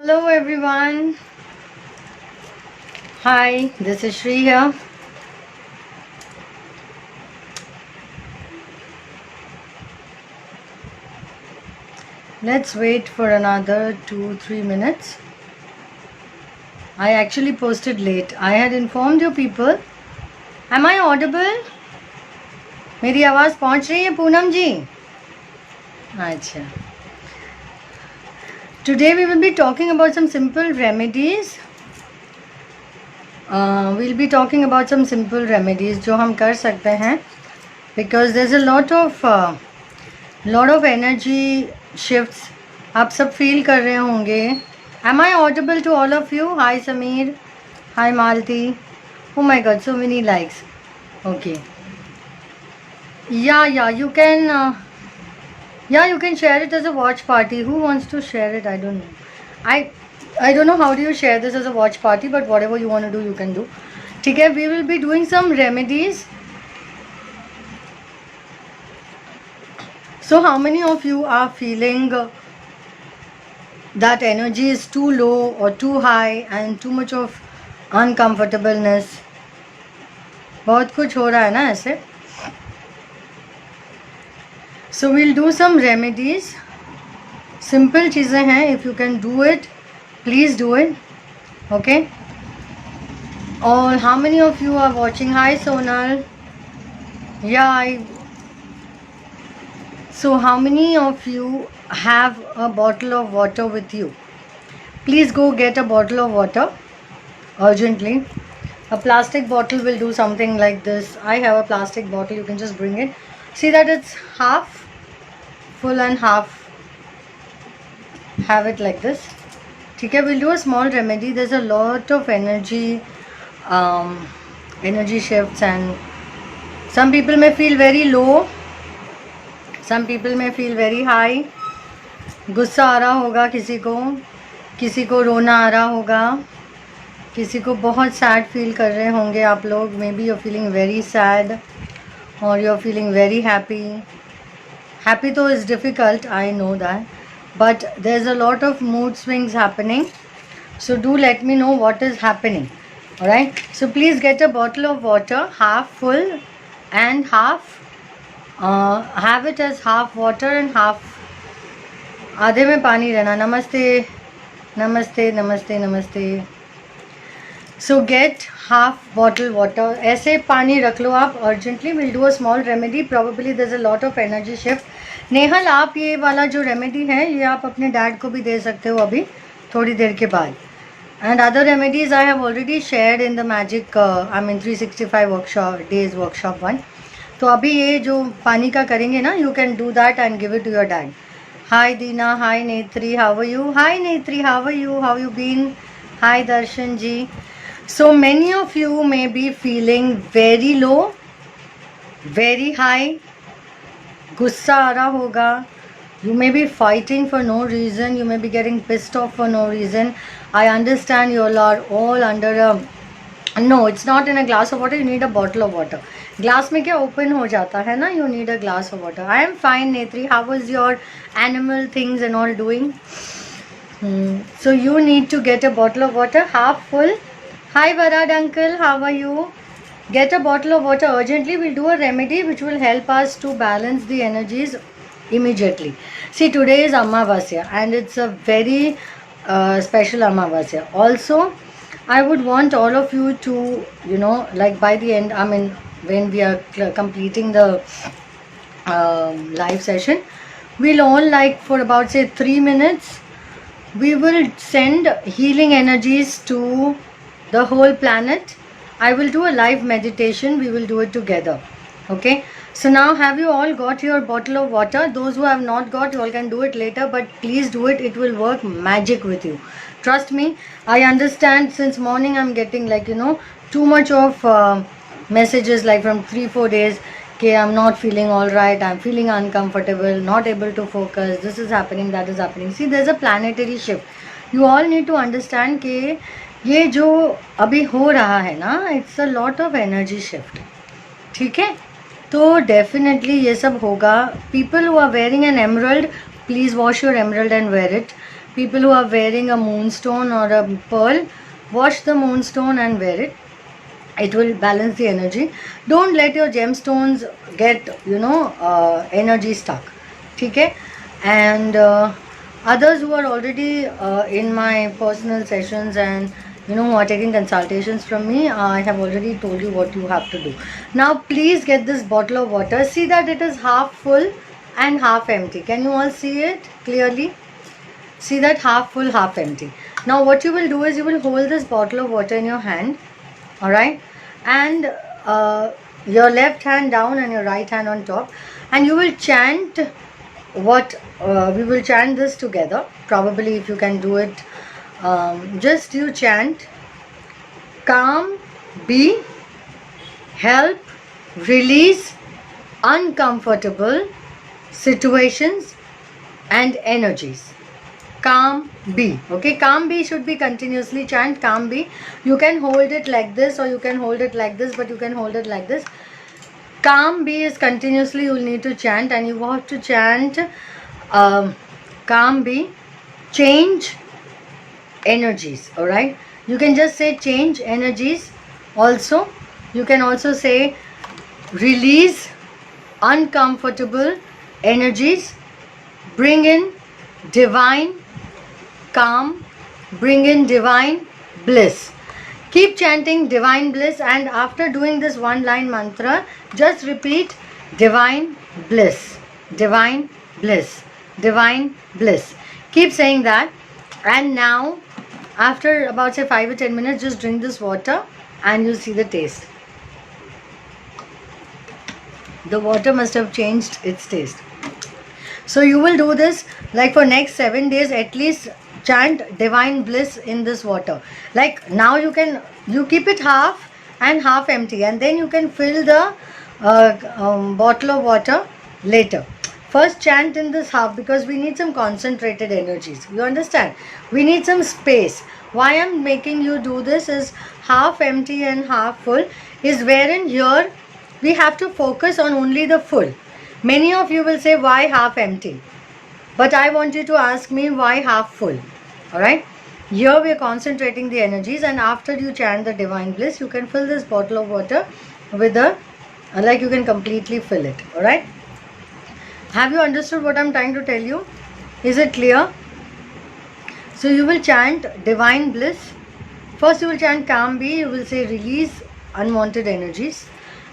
Hello everyone. Hi, this is Shri here. Let's wait for another 2-3 minutes. I actually posted late. I had informed you people. Am I audible? मेरी आवाज़ पहुंच रही है पूनम जी? अच्छा. Today we will be talking about some simple remedies. We'll be talking about some simple remedies जो हम कर सकते हैं because there's a lot of energy shifts. आप सब feel कर रहे होंगे. Am I audible to all of you? Hi Sameer. Hi Malti. Oh my god, so many likes. Okay. Yeah, you can. You can share it as a watch party. Who wants to share it? I don't know. I don't know how do you share this as a watch party, but whatever you want to do, you can do. Okay, we will be doing some remedies. So, how many of you are feeling that energy is too low or too high and too much of uncomfortableness? बहुत कुछ हो रहा है ना ऐसे. So we'll do some remedies. Simple चीज़ें हैं. If you can do it, please do it. Okay. Or how many of you are watching? Hi Sonal. Yeah. So how many of you have a bottle of water with you? Please go get a bottle of water urgently. A plastic bottle will do something like this. I have a plastic bottle. You can just bring it. See that it's half full and half. Have it like this. Okay, we'll do a small remedy. There's a lot of energy shifts, and some people may feel very low, some people may feel very high. गुस्सा आ रहा होगा किसी को रोना आ रहा होगा, किसी को बहुत सैड फील कर रहे होंगे आप लोग. Maybe you are feeling very sad और you are feeling very happy तो is difficult, I know that, but there's a lot of mood swings happening. So do let me know what is happening. Alright, so please get a bottle of water, half full and half, have it as half water and half, आधे में पानी रहना. नमस्ते नमस्ते नमस्ते नमस्ते. So get half bottle water. ऐसे पानी रख लो आप urgently. We'll do a small remedy. Probably there's a lot of energy shift. Nehal, आप ये वाला जो रेमेडी है ये आप अपने डैड को भी दे सकते हो अभी थोड़ी देर के बाद. And other remedies I have already shared in the magic 365 workshop 1. तो अभी ये जो पानी का करेंगे ना, you can do that and give it to your dad. Hi Dina, hi Netri, how are you? Hi Netri, how you been? Hi Darshan ji. So many of you may be feeling very low, very high. गुस्सा आ रहा होगा. You may be fighting for no reason. You may be getting pissed off for no reason. I understand you all are all under a... No, it's not in a glass of water. You need a bottle of water. Glass में क्या open हो जाता है ना? You need a glass of water. I am fine, Netri. How was your animal things and all doing? So you need to get a bottle of water, half full. Hi, Varad uncle. How are you? Get a bottle of water urgently. We'll do a remedy which will help us to balance the energies immediately. See, today is Amavasya and it's a very special Amavasya. Also, I would want all of you to, like by the end, I mean, when we are completing the live session, we'll all like for about say 3 minutes, we will send healing energies to the whole planet. I will do a live meditation. We will do it together. Okay. So now have you all got your bottle of water? Those who have not got, you all can do it later, but please do it. It will work magic with you. Trust me. I understand since morning I'm getting too much of messages like from 3-4 days. Okay, I'm not feeling all right. I'm feeling uncomfortable, not able to focus. This is happening, that is happening. See, there's a planetary shift. You all need to understand कि ये जो अभी हो रहा है ना, it's a lot of energy shift. ठीक है, तो डेफिनेटली ये सब होगा. People who are wearing an emerald, please wash your emerald and wear it. People who are wearing a moonstone or a pearl, wash the moonstone and wear it. It will balance the energy. Don't let your gemstones get, energy stuck. Okay? And others who are already in my personal sessions and who are taking consultations from me, I have already told you what you have to do. Now please get this bottle of water. See that it is half full and half empty. Can you all see it clearly? See that half full, half empty. Now what you will do is you will hold this bottle of water in your hand, alright, and your left hand down and your right hand on top, and you will chant we will chant this together. Probably if you can do it, just you chant calm, be, help, release uncomfortable situations and energies. Calm be. Okay, calm be should be continuously chant calm be. You can hold it like this or you can hold it like this, but you can hold it like this. Calm be is continuously you will need to chant, and you have to chant calm be, change energies. Alright, you can just say change energies. Also you can also say release uncomfortable energies, bring in divine calm, bring in divine bliss. Keep chanting divine bliss, and after doing this one line mantra, just repeat divine bliss, divine bliss, divine bliss. Keep saying that. And now after about say 5 or 10 minutes, just drink this water and you'll see the taste. The water must have changed its taste. So you will do this like for next 7 days at least. Chant divine bliss in this water. Like now you keep it half and half empty, and then you can fill the bottle of water later. First chant in this half, because we need some concentrated energies. You understand? We need some space. Why I'm making you do this is half empty and half full is wherein here we have to focus on only the full. Many of you will say why half empty? But I want you to ask me why half full. Alright? Here we are concentrating the energies, and after you chant the divine bliss, you can fill this bottle of water with you can completely fill it. Alright? Have you understood what I'm trying to tell you? Is it clear? So you will chant divine bliss. First you will chant calm be, you will say release unwanted energies,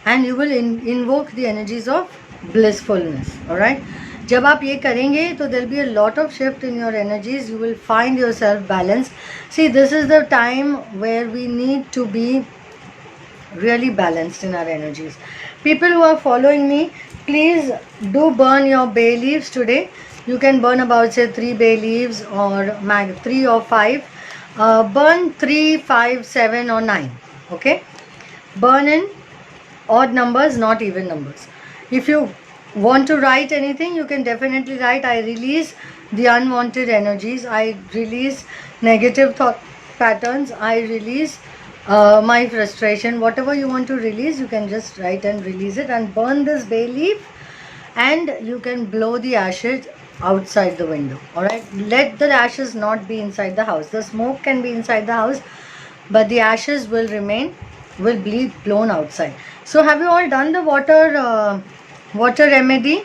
and you will invoke the energies of blissfulness. Alright? जब आप ये करेंगे तो there will be a lot of shift in your energies. You will find yourself balanced. See, this is the time where we need to be really balanced in our energies. People who are following me, please do burn your bay leaves today. You can burn about say 3 bay leaves or 3 or 5. Burn 3, 5, 7 or 9. Okay? Burn in odd numbers, not even numbers. If you want to write anything, you can definitely write, I release the unwanted energies, I release negative thought patterns, I release my frustration. Whatever you want to release, you can just write and release it, and burn this bay leaf, and you can blow the ashes outside the window. Alright, let the ashes not be inside the house. The smoke can be inside the house, but the ashes will be blown outside. So have you all done the water remedy?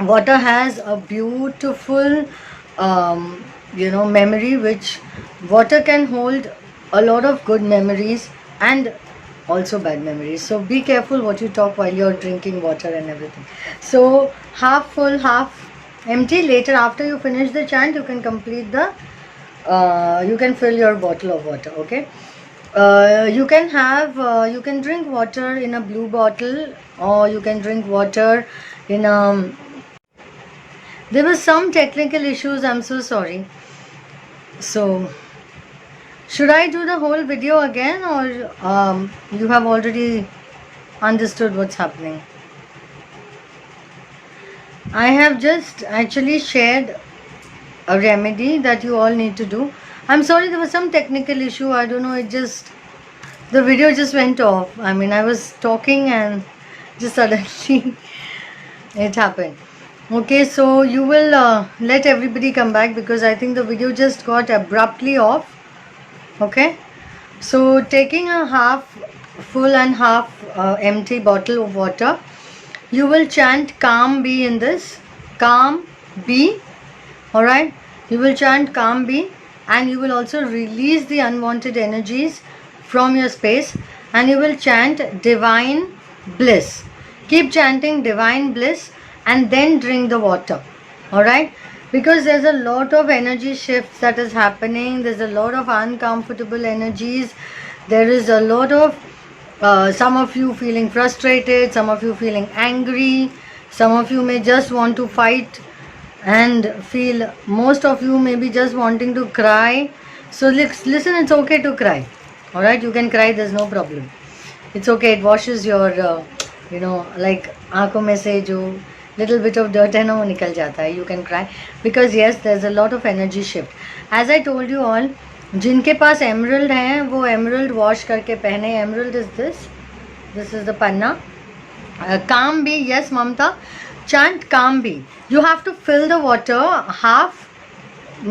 Water has a beautiful memory, which water can hold a lot of good memories and also bad memories. So be careful what you talk while you're drinking water and everything. So half full, half empty. Later, after you finish the chant, you can complete the you can fill your bottle of water. Okay. You can drink water in a blue bottle, or you can drink water in a. There were some technical issues, I'm so sorry. So should I do the whole video again, or you have already understood what's happening? I have just actually shared a remedy that you all need to do. I'm sorry, there was some technical issue. I don't know, the video just went off. I was talking and just suddenly it happened. Okay, so you will let everybody come back because I think the video just got abruptly off. Okay, so taking a half full and half empty bottle of water, you will chant calm be in this. Calm be. Alright, you will chant calm be, and you will also release the unwanted energies from your space, and you will chant divine bliss. Keep chanting divine bliss and then drink the water. Alright, because there's a lot of energy shifts that is happening, there's a lot of uncomfortable energies, there is a lot of some of you feeling frustrated, some of you feeling angry, some of you may just want to fight and feel, most of you may be just wanting to cry. So listen, it's okay to cry. All right, you can cry, there's no problem. It's okay, it washes your like aankhon mein se jo little bit of dirt hai na wo nikal jata hai. You can cry because yes, there's a lot of energy shift. As I told you all, जिनके पास emerald है वो emerald wash करके पहने. Emerald is this is the panna. Calm be, yes Mamta, chant calm be. You have to fill the water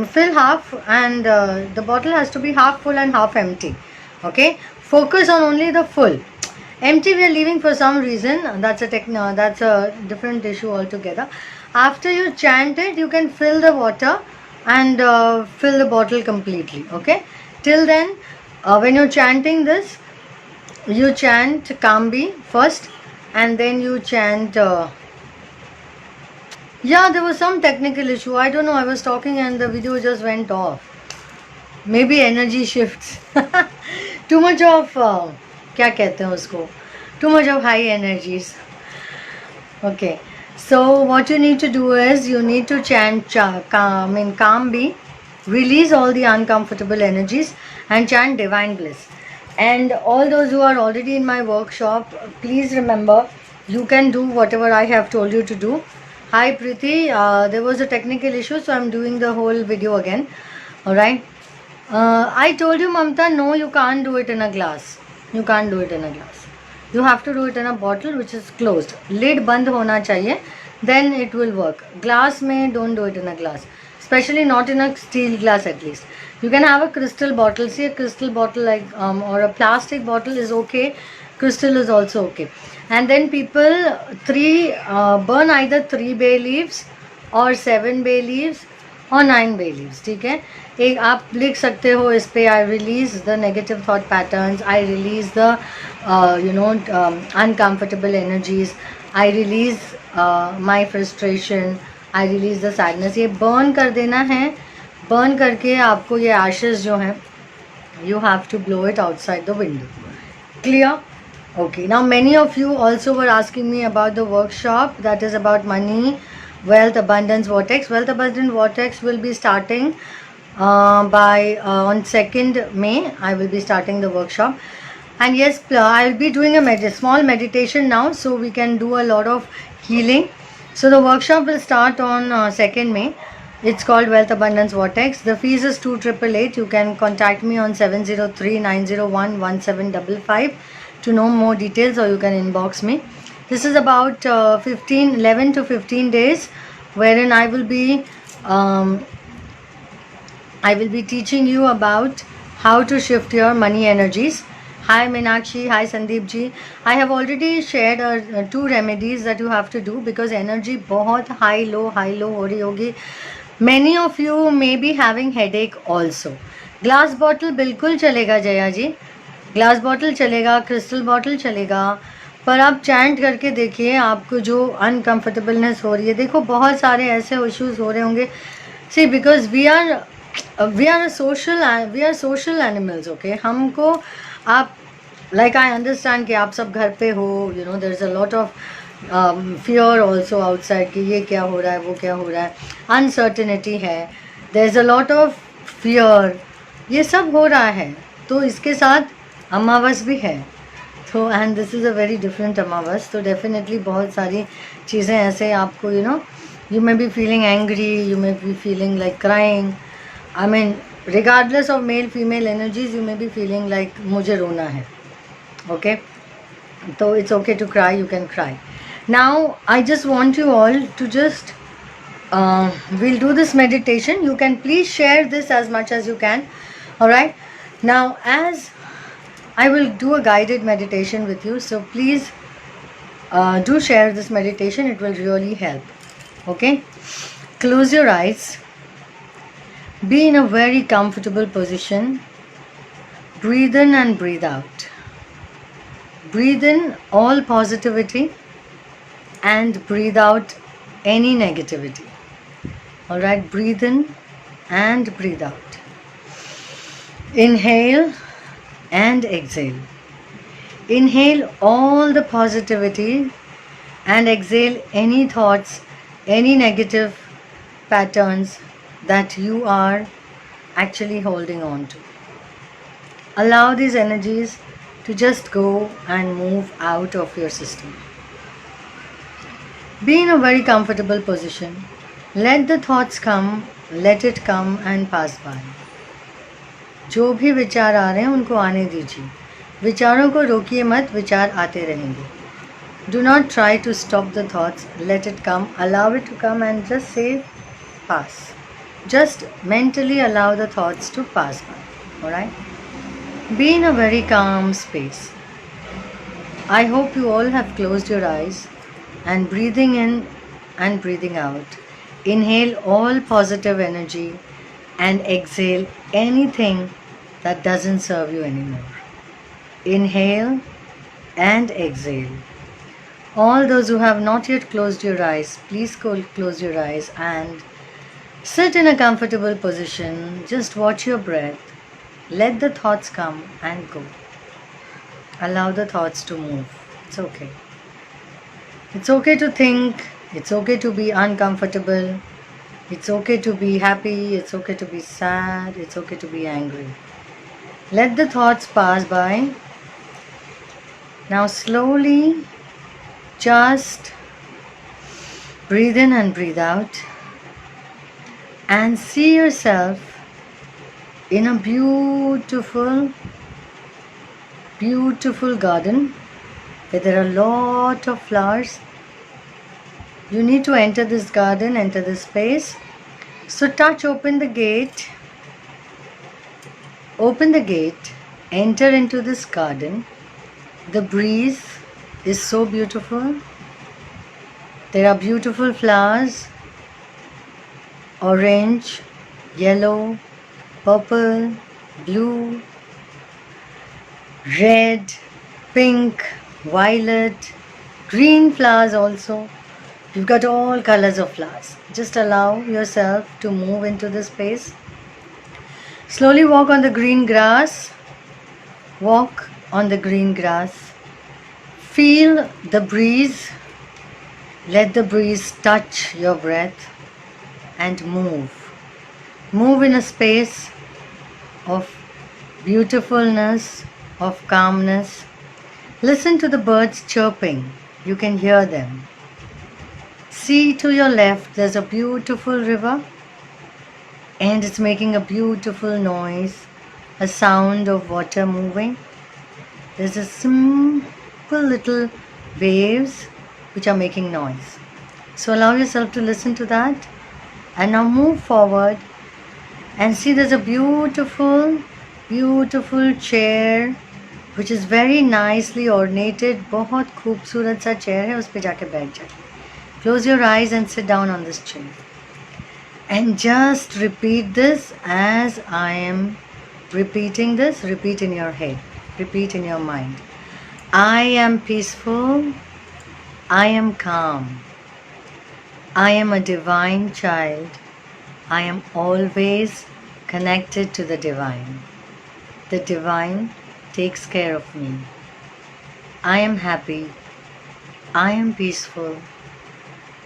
fill half, and the bottle has to be half full and half empty. Okay, focus on only the full. Empty we are leaving for some reason, that's a different issue altogether. After you chant it, you can fill the water and fill the bottle completely. Okay, till then when you're chanting this, you chant Kambi first, and then you chant yeah, there was some technical issue, I don't know, I was talking and the video just went off. Maybe energy shifts. Too much of क्या कहते हैं उसको, too much of high energies. Okay, so what you need to do is you need to chant calm be, release all the uncomfortable energies and chant divine bliss. And all those who are already in my workshop, please remember, you can do whatever I have told you to do. Hi Preeti, there was a technical issue, so I'm doing the whole video again. Alright, I told you Mamta, no, you can't do it in a glass. You can't do it in a glass. You have to do it in a bottle which is closed. Lid बंद होना चाहिए, then it will work. Glass में don't do it in a glass, especially not in a steel glass at least. You can have a crystal bottle. See, a crystal bottle like or a plastic bottle is okay. Crystal is also okay. And then people burn either 3 bay leaves or 7 bay leaves और 9 bay leaves. ठीक है, एक आप लिख सकते हो इस पे, I release the negative thought patterns, I release the uncomfortable energies, I release my frustration, I release the sadness. ये burn कर देना है. burn करके आपको ये ashes जो हैं, you have to blow it outside the window. Clear? Okay, now many of you also were asking me about the workshop that is about money, wealth, abundance vortex. Wealth abundance vortex will be starting by on 2nd May. I will be starting the workshop, and yes, I will be doing a small meditation now, so we can do a lot of healing. So the workshop will start on 2nd May. It's called Wealth Abundance Vortex. The fees is 2,888. You can contact me on 703-901-1755 to know more details, or you can inbox me. This is about 11 to 15 days, wherein I will be teaching you about how to shift your money energies. Hi Meenakshi, hi Sandeep ji. I have already shared 2 remedies that you have to do because energy बहुत high low हो रही होगी. Many of you may be having headache also. Glass bottle बिल्कुल चलेगा जया जी, glass bottle चलेगा, crystal bottle चलेगा, पर आप चैंट करके देखिए आपको जो अनकम्फर्टेबलनेस हो रही है. देखो बहुत सारे ऐसे इश्यूज हो रहे होंगे. See because we are social animals. Okay, हमको आप लाइक आई अंडरस्टैंड कि आप सब घर पे हो, you know there is a lot of fear also outside कि ये क्या हो रहा है, वो क्या हो रहा है, अनसर्टेनिटी है, there is a lot of fear, ये सब हो रहा है. तो इसके साथ अमावस भी है, तो and this is a very different अमावस. तो डेफिनेटली बहुत सारी चीज़ें ऐसे आपको you may be feeling angry, you may be feeling like crying. I mean, regardless of male female energies, you may be feeling like मुझे रोना है. Okay, so it's okay to cry, you can cry. Now I just want you all to just we'll do this meditation. You can please share this as much as you can. Alright, now as I will do a guided meditation with you, so please do share this meditation. It will really help. Okay, close your eyes, be in a very comfortable position, breathe in and breathe out. Breathe in all positivity and breathe out any negativity. Alright, breathe in and breathe out. Inhale and exhale. Inhale all the positivity and exhale any thoughts, any negative patterns that you are actually holding on to. Allow these energies to just go and move out of your system. Be in a very comfortable position. Let the thoughts come, let it come and pass by. जो भी विचार आ रहे हैं उनको आने दीजिए. विचारों को रोकिए मत, विचार आते रहेंगे. Do not try to stop the thoughts. Let it come. Allow it to come and just say pass. Just mentally allow the thoughts to pass by. Alright? Be in a very calm space. I hope you all have closed your eyes and breathing in and breathing out. Inhale all positive energy and exhale anything that doesn't serve you anymore. Inhale and exhale. All those who have not yet closed your eyes, please close your eyes and sit in a comfortable position. Just watch your breath. Let the thoughts come and go. Allow the thoughts to move. It's okay. It's okay to think. It's okay to be uncomfortable. It's okay to be happy. It's okay to be sad. It's okay to be angry. Let the thoughts pass by. Now slowly just breathe in and breathe out and see yourself in a beautiful garden where there are a lot of flowers. You need to enter this garden, enter this space. So open the gate, enter into this garden. The breeze is so beautiful. There are beautiful flowers, orange, yellow, purple, blue, red, pink, violet, green flowers also. You've got all colors of flowers. Just allow yourself to move into this space. Slowly walk on the green grass. Walk on the green grass. Feel the breeze. Let the breeze touch your breath and move. Move in a space of beautifulness, of calmness. Listen to the birds chirping. You can hear them. See to your left, there's a beautiful river and it's making a beautiful noise, a sound of water moving. There's a simple little waves which are making noise. So allow yourself to listen to that and now move forward and see there's a beautiful chair which is very nicely ornated. बहुत खूबसूरत सा chair है, उस पे जाके बैठ जाइए. Close your eyes and sit down on this chair. And just repeat this as I am repeating this. Repeat in your head. Repeat in your mind. I am peaceful. I am calm. I am a divine child. I am always connected to the divine. The divine takes care of me. I am happy. I am peaceful.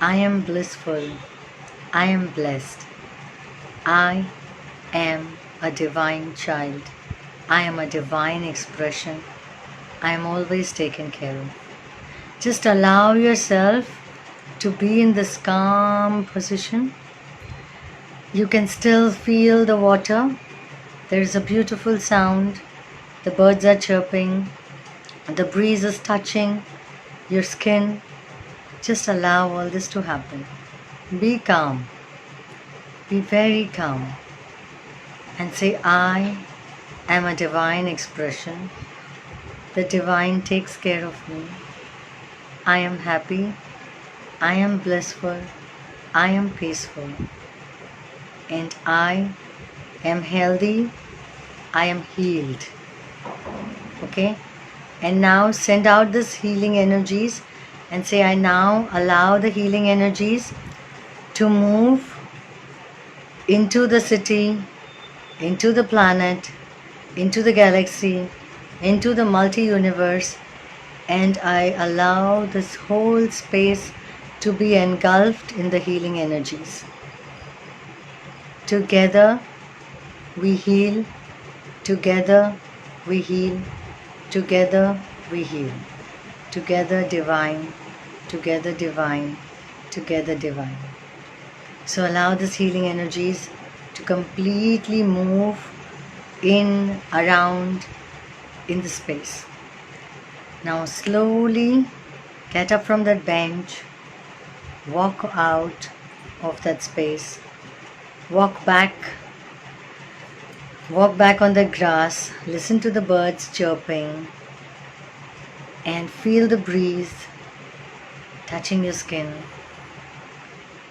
I am blissful. I am blessed. I am a divine child. I am a divine expression. I am always taken care of. Just allow yourself to be in this calm position. You can still feel the water. There is a beautiful sound. The birds are chirping. The breeze is touching your skin. Just allow all this to happen. Be calm. Be very calm. And say, I am a divine expression. The divine takes care of me. I am happy. I am blissful. I am peaceful. And I am healthy. I am healed. Okay? And now send out this healing energies and say, I now allow the healing energies to move into the city, into the planet, into the galaxy, into the multi-universe, and I allow this whole space to be engulfed in the healing energies. Together we heal, together we heal, together we heal. Together divine, together divine, together divine. So allow this healing energies to completely move in, around, in the space. Now slowly get up from that bench, walk out of that space, walk back on the grass, listen to the birds chirping, and feel the breeze touching your skin.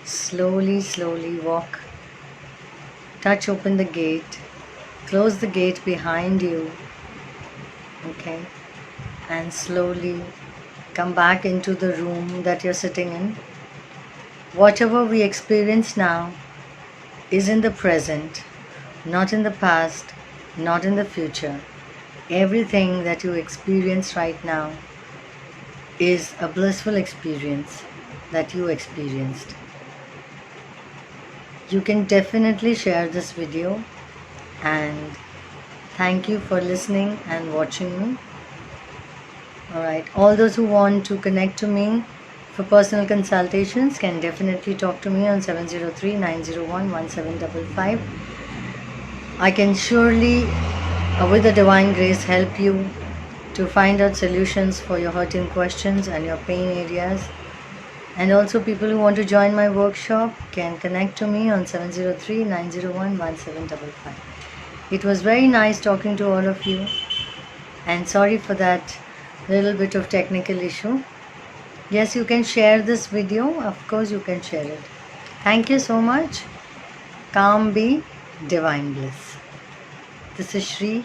Slowly walk, touch open the gate, close the gate behind you, okay, and slowly come back into the room that you're sitting in. Whatever we experience now is in the present, not in the past, not in the future. Everything that you experience right now is a blissful experience that you experienced. You can definitely share this video, and thank you for listening and watching me. Alright, all those who want to connect to me for personal consultations can definitely talk to me on 703-901-1755. I can surely, with the divine grace, help you to find out solutions for your hurting questions and your pain areas. And also people who want to join my workshop can connect to me on 703-901-1755. It was very nice talking to all of you, and sorry for that little bit of technical issue. Yes, you can share this video. Of course you can share it. Thank you so much. Calm be divine bliss. This is Shri